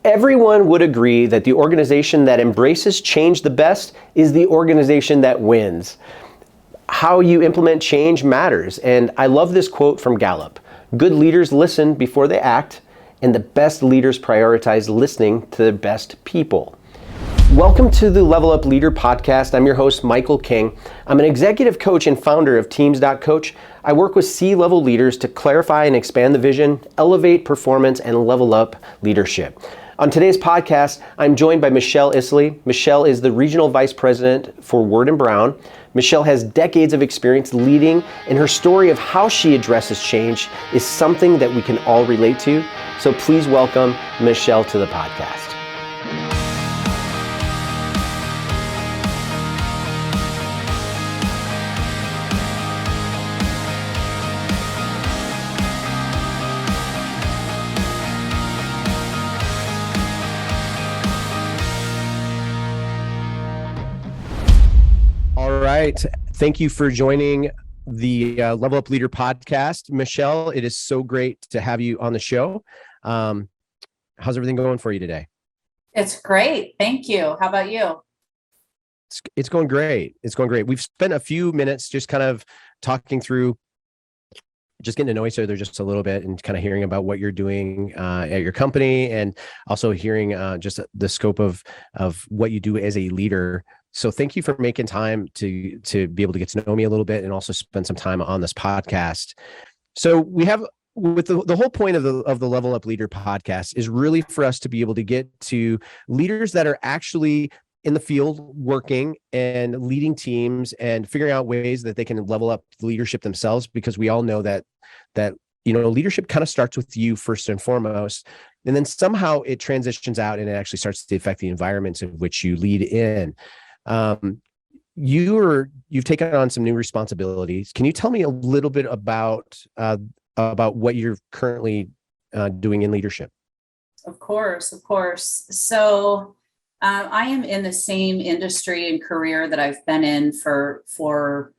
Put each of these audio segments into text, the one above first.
Everyone would agree that the organization that embraces change the best is the organization that wins. How you implement change matters, and I love this quote from Gallup. Good leaders listen before they act, and the best leaders prioritize listening to the best people. Welcome to the Level Up Leader podcast. I'm your host, Michael King. I'm an executive coach and founder of Teams.Coach. I work with C-level leaders to clarify and expand the vision, elevate performance, and level up leadership. On today's podcast, I'm joined by Michele Isaly. Michele is the Regional Vice President for Word & Brown. Michele has decades of experience leading, and her story of how she addresses change is something that we can all relate to. So please welcome Michele to the podcast. All right. Thank you for joining the Level Up Leader podcast. Michele, it is so great to have you on the show. How's everything going for you today? It's great. Thank you. How about you? It's going great. It's going great. We've spent a few minutes just kind of talking through, just getting to know each other just a little bit and kind of hearing about what you're doing at your company, and also hearing just the scope of what you do as a leader. So thank you for making time to be able to get to know me a little bit and also spend some time on this podcast. So we have, with the whole point of the Level Up Leader podcast is really for us to be able to get to leaders that are actually in the field working and leading teams and figuring out ways that they can level up leadership themselves, because we all know that leadership kind of starts with you first and foremost, and then somehow it transitions out and it actually starts to affect the environments in which you lead in. You've taken on some new responsibilities. Can you tell me a little bit about what you're currently doing in leadership? Of course. So I am in the same industry and career that I've been in for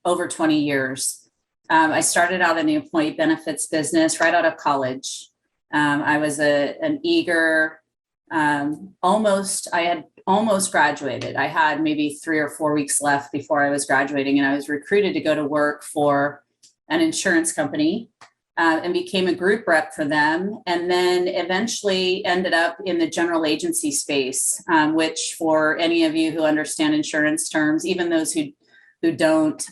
over 20 years. I started out in the employee benefits business right out of college. I was an eager, I had almost graduated. I had maybe 3 or 4 weeks left before I was graduating, and I was recruited to go to work for an insurance company and became a group rep for them, and then eventually ended up in the general agency space, which for any of you who understand insurance terms, even those who don't,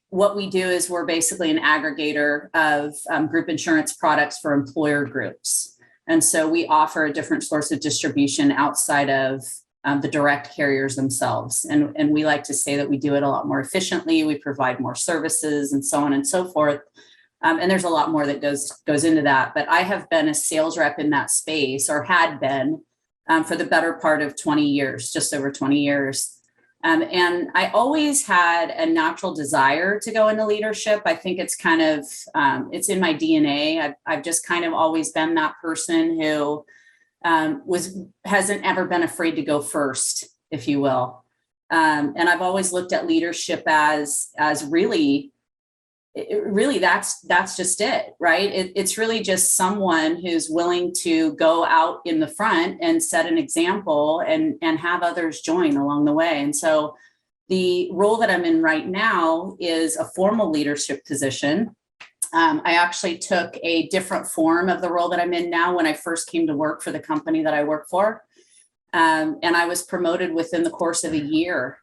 what we do is we're basically an aggregator of group insurance products for employer groups. And so we offer a different source of distribution outside of the direct carriers themselves. And we like to say that we do it a lot more efficiently. We provide more services and so on and so forth. And there's a lot more that goes into that. But I have been a sales rep in that space, or had been for the better part of 20 years, just over 20 years. And I always had a natural desire to go into leadership. I think it's kind of, it's in my DNA. I've just kind of always been that person who hasn't ever been afraid to go first, if you will. And I've always looked at leadership as really that's just it, right? It's really just someone who's willing to go out in the front and set an example and have others join along the way. And so the role that I'm in right now is a formal leadership position. I actually took a different form of the role that I'm in now when I first came to work for the company that I work for. And I was promoted within the course of a year.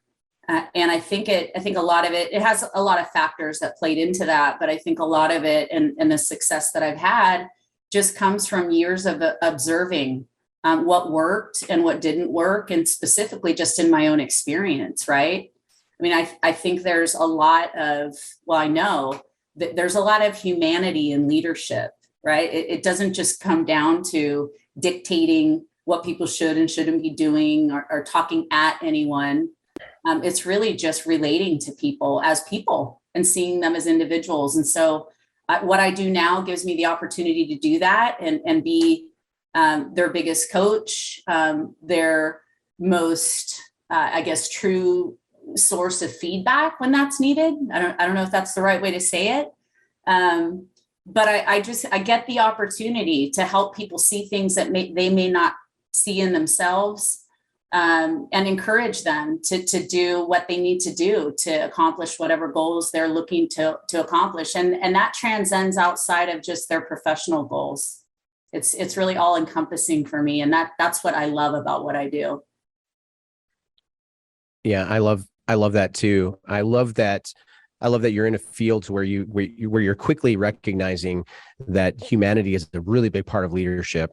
And I think a lot of it has a lot of factors that played into that, but I think a lot of it and the success that I've had just comes from years of observing what worked and what didn't work, and specifically just in my own experience, right? I mean, I think there's a lot of, I know that there's a lot of humanity in leadership, right? It doesn't just come down to dictating what people should and shouldn't be doing or talking at anyone. It's really just relating to people as people and seeing them as individuals. And so what I do now gives me the opportunity to do that and be their biggest coach, their most, true source of feedback when that's needed. I don't know if that's the right way to say it. But I get the opportunity to help people see things that they may not see in themselves, and encourage them to do what they need to do to accomplish whatever goals they're looking to accomplish. And that transcends outside of just their professional goals. It's really all encompassing for me. And that's what I love about what I do. Yeah, I love that too. I love that you're in a field where you're quickly recognizing that humanity is a really big part of leadership,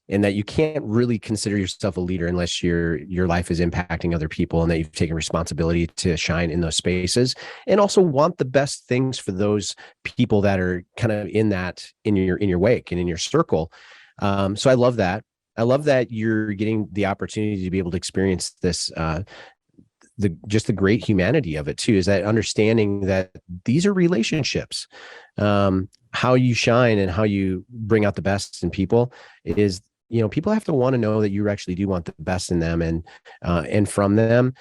and that you can't really consider yourself a leader unless your life is impacting other people, and that you've taken responsibility to shine in those spaces, and also want the best things for those people that are kind of in your wake and in your circle. So I love that. I love that you're getting the opportunity to be able to experience this, the great humanity of it too, is that understanding that these are relationships. How you shine and how you bring out the best in people is, people have to want to know that you actually do want the best in them and from them.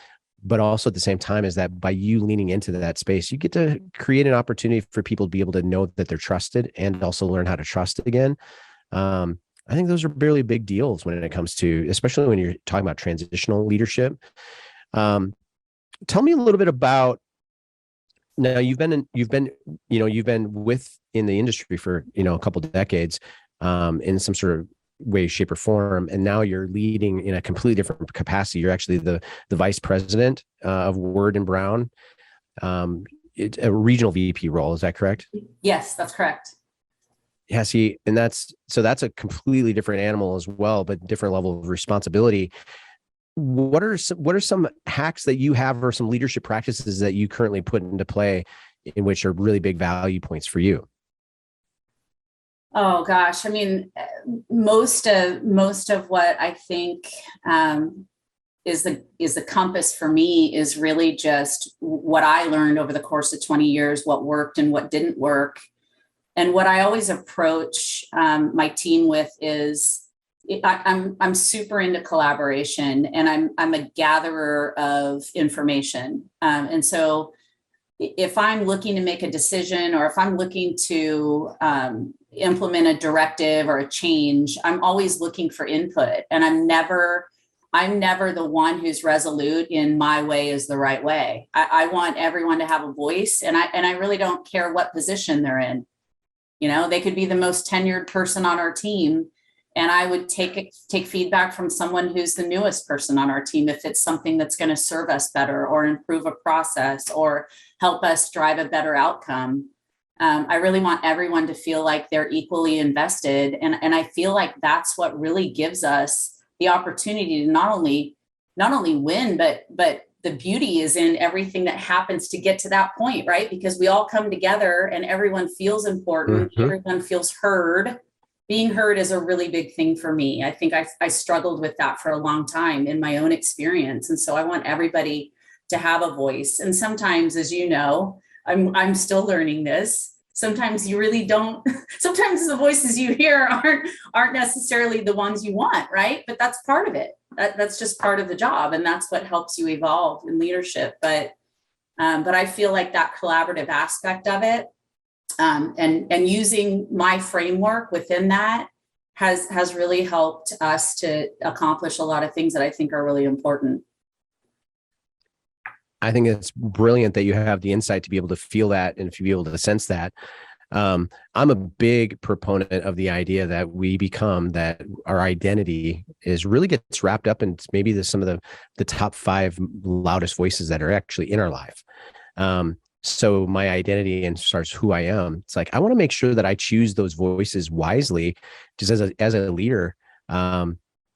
But also at the same time is that by you leaning into that space, you get to create an opportunity for people to be able to know that they're trusted and also learn how to trust again. I think those are really big deals when it comes to, especially when you're talking about transitional leadership. Tell me a little bit about, now you've been in the industry for, a couple of decades, in some sort of way, shape, or form. And now you're leading in a completely different capacity. You're actually the vice president of Word and Brown. It's a regional VP role. Is that correct? Yes, that's correct. Yeah, see, and that's a completely different animal as well, but different level of responsibility. What are some hacks that you have, or some leadership practices that you currently put into play, in which are really big value points for you? Oh gosh, I mean, most of what I think is the compass for me is really just what I learned over the course of 20 years, what worked and what didn't work. And what I always approach my team with is, I'm super into collaboration, and I'm a gatherer of information. And so if I'm looking to make a decision, or if I'm looking to implement a directive or a change, I'm always looking for input. And I'm never the one who's resolute in my way is the right way. I want everyone to have a voice, and I really don't care what position they're in. They could be the most tenured person on our team, and I would take feedback from someone who's the newest person on our team if it's something that's going to serve us better, or improve a process, or help us drive a better outcome. I really want everyone to feel like they're equally invested, and I feel like that's what really gives us the opportunity to not only win, but the beauty is in everything that happens to get to that point, right? Because we all come together and everyone feels important. Mm-hmm. Everyone feels heard. Being heard is a really big thing for me. I think I struggled with that for a long time in my own experience. And so I want everybody to have a voice. And sometimes, as you know, I'm still learning this. Sometimes you really don't. Sometimes the voices you hear aren't necessarily the ones you want, right? But that's part of it. That's just part of the job, and that's what helps you evolve in leadership. But I feel like that collaborative aspect of it, and using my framework within that has really helped us to accomplish a lot of things that I think are really important. I think it's brilliant that you have the insight to be able to feel that and to be able to sense that. I'm a big proponent of the idea that our identity really gets wrapped up in maybe some of the top 5 loudest voices that are actually in our life. So my identity, and starts who I am. It's like, I want to make sure that I choose those voices wisely, just as a leader.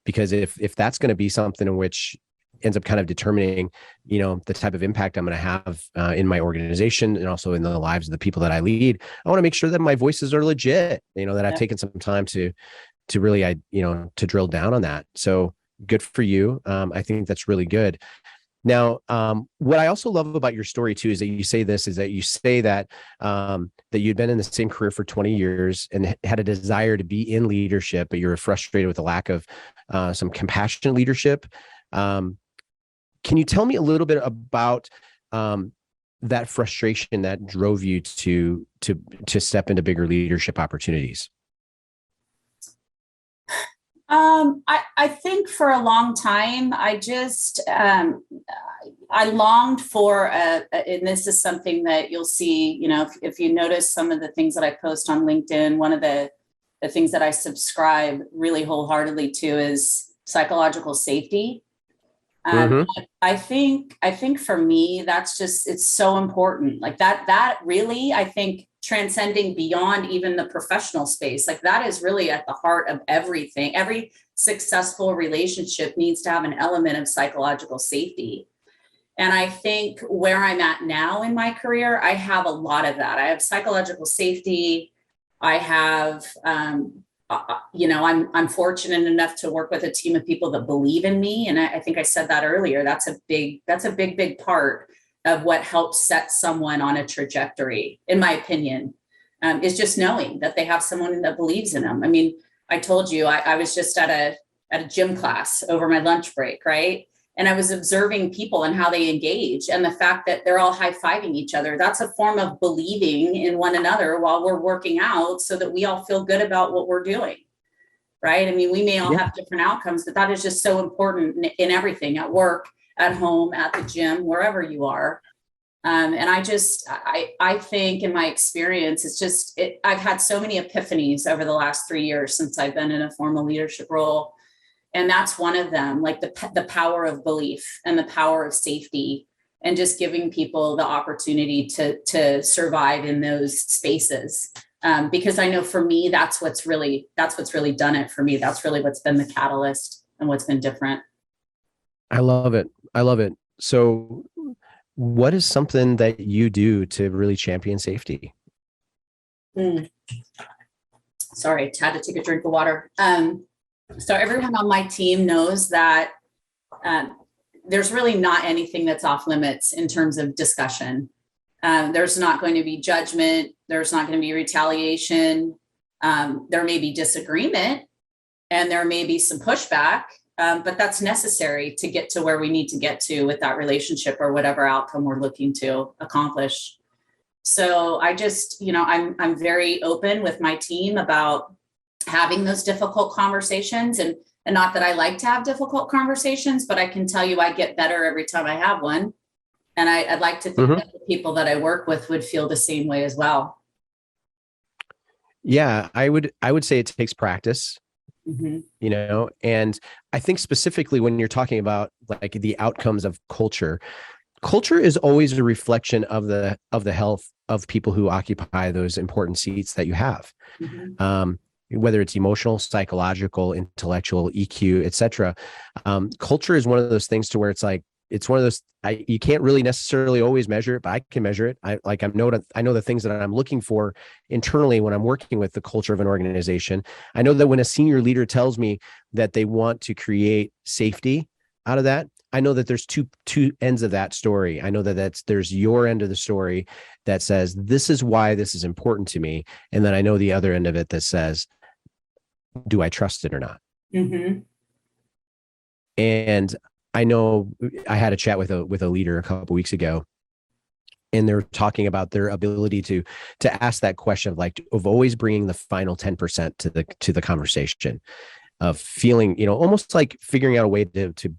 Because if that's going to be something in which ends up kind of determining, the type of impact I'm going to have in my organization, and also in the lives of the people that I lead, I want to make sure that my voices are legit, that I've taken some time to really, to drill down on that. So good for you. I think that's really good. Now, what I also love about your story too, is that you say that that you'd been in the same career for 20 years and had a desire to be in leadership, but you were frustrated with the lack of some compassionate leadership. Can you tell me a little bit about that frustration that drove you to step into bigger leadership opportunities? I think for a long time, I longed for and this is something that you'll see, if you notice some of the things that I post on LinkedIn, one of the things that I subscribe really wholeheartedly to is psychological safety. Um, Mm-hmm. I think for me, it's so important. Like that really, I think transcending beyond even the professional space, like that is really at the heart of everything. Every successful relationship needs to have an element of psychological safety. And I think where I'm at now in my career, I have a lot of that. I have psychological safety. I have, I'm fortunate enough to work with a team of people that believe in me, and I think I said that earlier. That's a big part of what helps set someone on a trajectory, in my opinion, is just knowing that they have someone that believes in them. I mean, I told you I was just at a gym class over my lunch break, right? And I was observing people and how they engage, and the fact that they're all high-fiving each other. That's a form of believing in one another while we're working out so that we all feel good about what we're doing, right? I mean, we may all Yeah. have different outcomes, but that is just so important in everything, at work, at home, at the gym, wherever you are. And I think in my experience, I've had so many epiphanies over the last 3 years since I've been in a formal leadership role. And that's one of them, like the power of belief and the power of safety, and just giving people the opportunity to survive in those spaces. Because I know for me, that's what's really done it for me. That's really what's been the catalyst and what's been different. I love it. I love it. So what is something that you do to really champion safety? Mm. Sorry, I had to take a drink of water. So everyone on my team knows that there's really not anything that's off limits in terms of discussion. There's not going to be judgment. There's not going to be retaliation. There may be disagreement, and there may be some pushback, but that's necessary to get to where we need to get to with that relationship or whatever outcome we're looking to accomplish. So I'm very open with my team about having those difficult conversations, and not that I like to have difficult conversations, but I can tell you I get better every time I have one. And I'd like to think Mm-hmm. that the people that I work with would feel the same way as well. Yeah, I would say it takes practice, Mm-hmm. and I think specifically when you're talking about like the outcomes of culture, culture is always a reflection of the health of people who occupy those important seats that you have. Mm-hmm. Whether it's emotional, psychological, intellectual, EQ, etc. Culture is one of those things to where it's one of those you can't really necessarily always measure it, but I can measure it. I know the things that I'm looking for internally when I'm working with the culture of an organization. I know that when a senior leader tells me that they want to create safety out of that, I know that there's two ends of that story. I know that there's your end of the story that says this is why this is important to me, and then I know the other end of it that says, do I trust it or not? Mm-hmm. And I know I had a chat with a leader a couple of weeks ago, and they're talking about their ability to ask that question of always bringing the final 10% to the conversation, of feeling, almost like figuring out a way to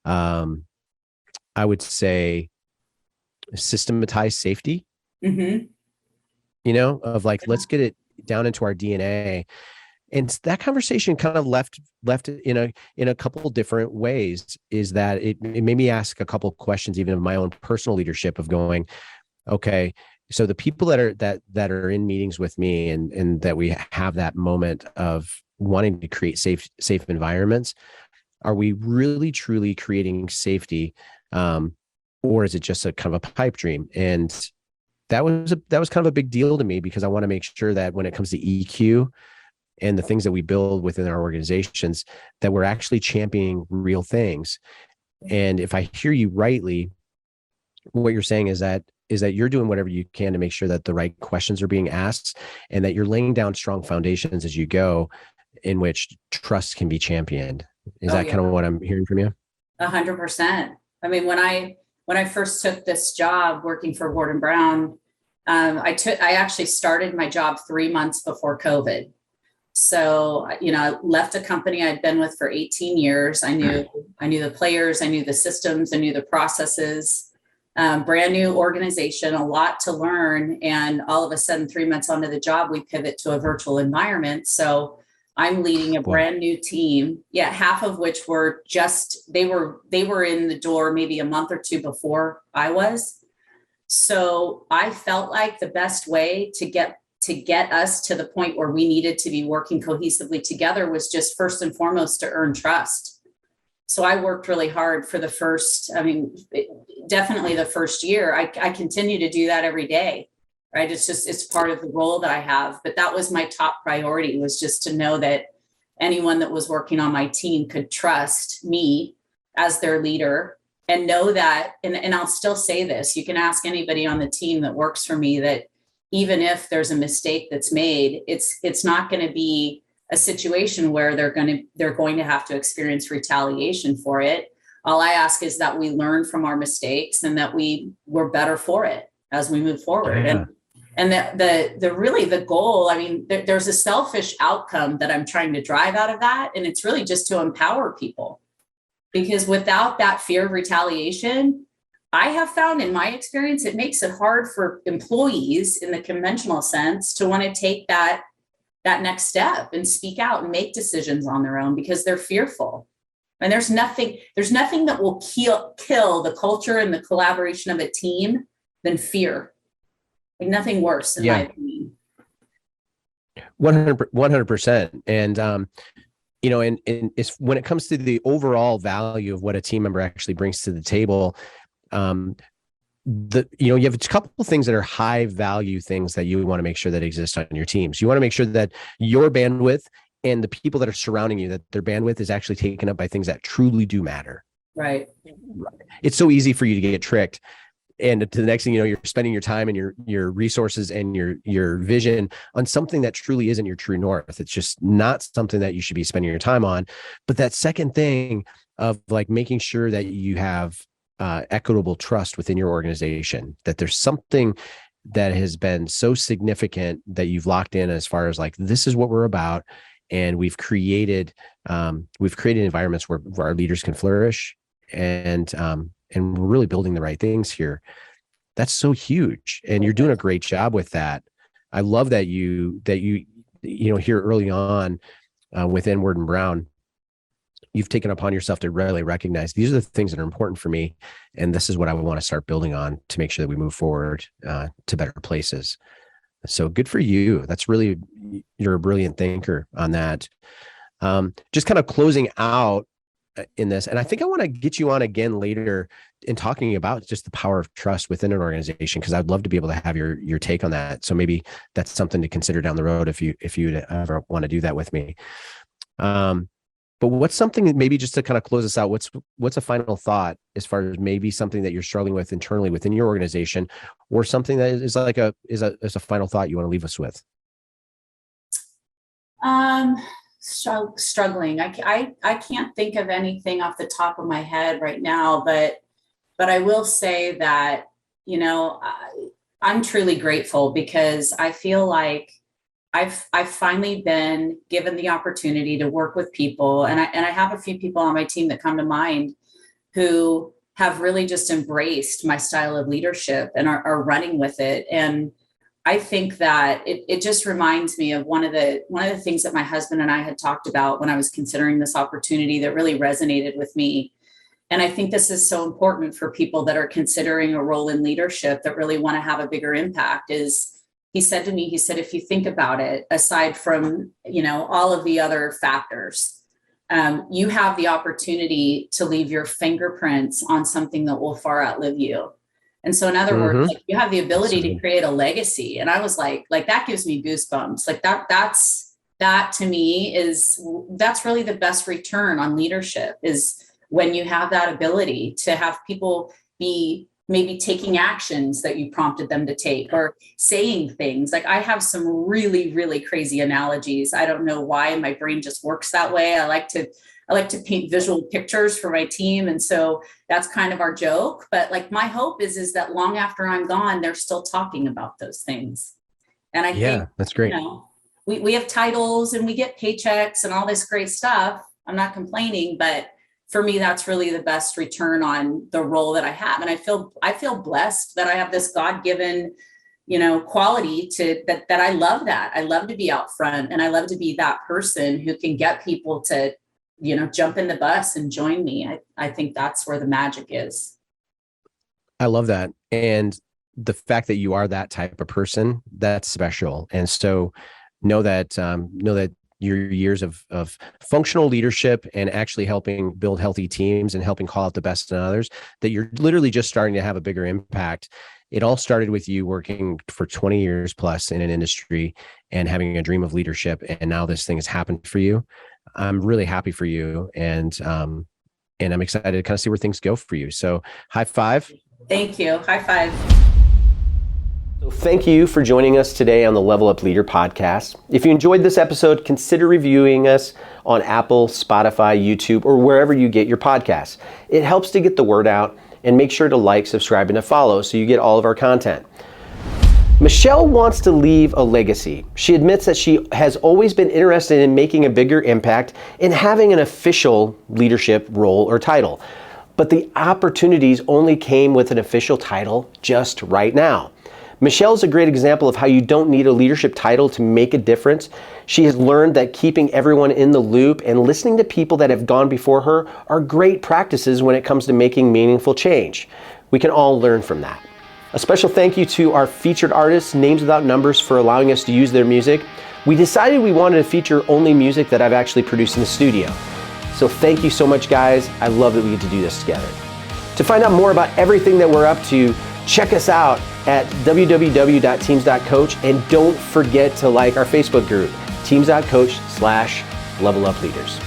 I would say systematize safety, Mm-hmm. of like, let's get it down into our DNA. And that conversation kind of left in a couple of different ways, is that it made me ask a couple of questions, even of my own personal leadership, of going, okay, so the people that are in meetings with me, and that we have that moment of wanting to create safe environments, are we really truly creating safety, or is it just a kind of a pipe dream? And that was kind of a big deal to me, because I want to make sure that when it comes to EQ and the things that we build within our organizations, that we're actually championing real things. And if I hear you rightly, what you're saying is that you're doing whatever you can to make sure that the right questions are being asked, and that you're laying down strong foundations as you go, in which trust can be championed. Is Oh that kind yeah, of what I'm hearing from you? 100%. I mean, when I first took this job working for Gordon Brown, I actually started my job 3 months before COVID. So, I left a company I'd been with for 18 years. I knew the players, I knew the systems, I knew the processes. Brand new organization, a lot to learn. And all of a sudden, 3 months onto the job, we pivot to a virtual environment. So I'm leading a brand new team. Yeah, half of which were they were in the door maybe a month or two before I was. So I felt like the best way to get us to the point where we needed to be working cohesively together was just first and foremost to earn trust. So I worked really hard for definitely the first year. I continue to do that every day, right? It's part of the role that I have, but that was my top priority, was just to know that anyone that was working on my team could trust me as their leader, and know that, and I'll still say this, you can ask anybody on the team that works for me, that even if there's a mistake that's made, it's not going to be a situation where they're going to have to experience retaliation for it. All I ask is that we learn from our mistakes and that we're better for it as we move forward. Yeah. And the goal, there's a selfish outcome that I'm trying to drive out of that. And it's really just to empower people, because without that fear of retaliation, I have found in my experience, it makes it hard for employees in the conventional sense to want to take that next step and speak out and make decisions on their own, because they're fearful. And there's nothing that will kill the culture and the collaboration of a team than fear. Like nothing worse, in my opinion. 100%. And, and it's, when it comes to the overall value of what a team member actually brings to the table, you have a couple of things that are high value things that you want to make sure that exist on your teams. You want to make sure that your bandwidth and the people that are surrounding you, that their bandwidth is actually taken up by things that truly do matter. Right. It's so easy for you to get tricked. And to the next thing you know, you're spending your time and your resources and your vision on something that truly isn't your true north. It's just not something that you should be spending your time on. But that second thing of like making sure that you have equitable trust within your organization, that there's something that has been so significant that you've locked in as far as like, this is what we're about. And we've created environments where our leaders can flourish, and we're really building the right things here. That's so huge. And you're doing a great job with that. I love that you here early on with Inward and Brown, you've taken upon yourself to really recognize these are the things that are important for me. And this is what I want to start building on to make sure that we move forward to better places. So good for you. That's really, you're a brilliant thinker on that. Just kind of closing out in this. And I think I want to get you on again later in talking about just the power of trust within an organization, because I'd love to be able to have your take on that. So maybe that's something to consider down the road if you'd ever want to do that with me. But what's something that maybe just to kind of close us out, what's a final thought as far as maybe something that you're struggling with internally within your organization, or something that is like a final thought you want to leave us with? Struggling. I can't think of anything off the top of my head right now, but I will say that, I'm truly grateful, because I feel like I've finally been given the opportunity to work with people. And I have a few people on my team that come to mind who have really just embraced my style of leadership and are running with it. And I think that it just reminds me of one of the things that my husband and I had talked about when I was considering this opportunity that really resonated with me. And I think this is so important for people that are considering a role in leadership that really want to have a bigger impact. He said to me, if you think about it, aside from, all of the other factors, you have the opportunity to leave your fingerprints on something that will far outlive you. And so in other words, like, you have the ability to create a legacy. And I was like that gives me goosebumps. Like that to me that's really the best return on leadership, is when you have that ability to have people be maybe taking actions that you prompted them to take, or saying things. Like, I have some really, really crazy analogies. I don't know why my brain just works that way. I like to paint visual pictures for my team. And so that's kind of our joke. But like, my hope is that long after I'm gone, they're still talking about those things. And I think that's great. we have titles and we get paychecks and all this great stuff. I'm not complaining, but for me, that's really the best return on the role that I have. And I feel blessed that I have this God-given, quality that I love that. I love to be out front, and I love to be that person who can get people to, jump in the bus and join me. I think that's where the magic is. I love that. And the fact that you are that type of person, that's special. And so know that your years of functional leadership and actually helping build healthy teams and helping call out the best in others, that you're literally just starting to have a bigger impact. It all started with you working for 20 years plus in an industry and having a dream of leadership. And now this thing has happened for you. I'm really happy for you. And I'm excited to kind of see where things go for you. So high five. Thank you. High five. So thank you for joining us today on the Level Up Leader podcast. If you enjoyed this episode, consider reviewing us on Apple, Spotify, YouTube, or wherever you get your podcasts. It helps to get the word out, and make sure to like, subscribe, and to follow so you get all of our content. Michele wants to leave a legacy. She admits that she has always been interested in making a bigger impact and having an official leadership role or title. But the opportunities only came with an official title just right now. Michele is a great example of how you don't need a leadership title to make a difference. She has learned that keeping everyone in the loop and listening to people that have gone before her are great practices when it comes to making meaningful change. We can all learn from that. A special thank you to our featured artists, Names Without Numbers, for allowing us to use their music. We decided we wanted to feature only music that I've actually produced in the studio. So thank you so much, guys. I love that we get to do this together. To find out more about everything that we're up to, check us out at www.Teams.Coach, and don't forget to like our Facebook group, Teams.Coach/Level Up Leaders.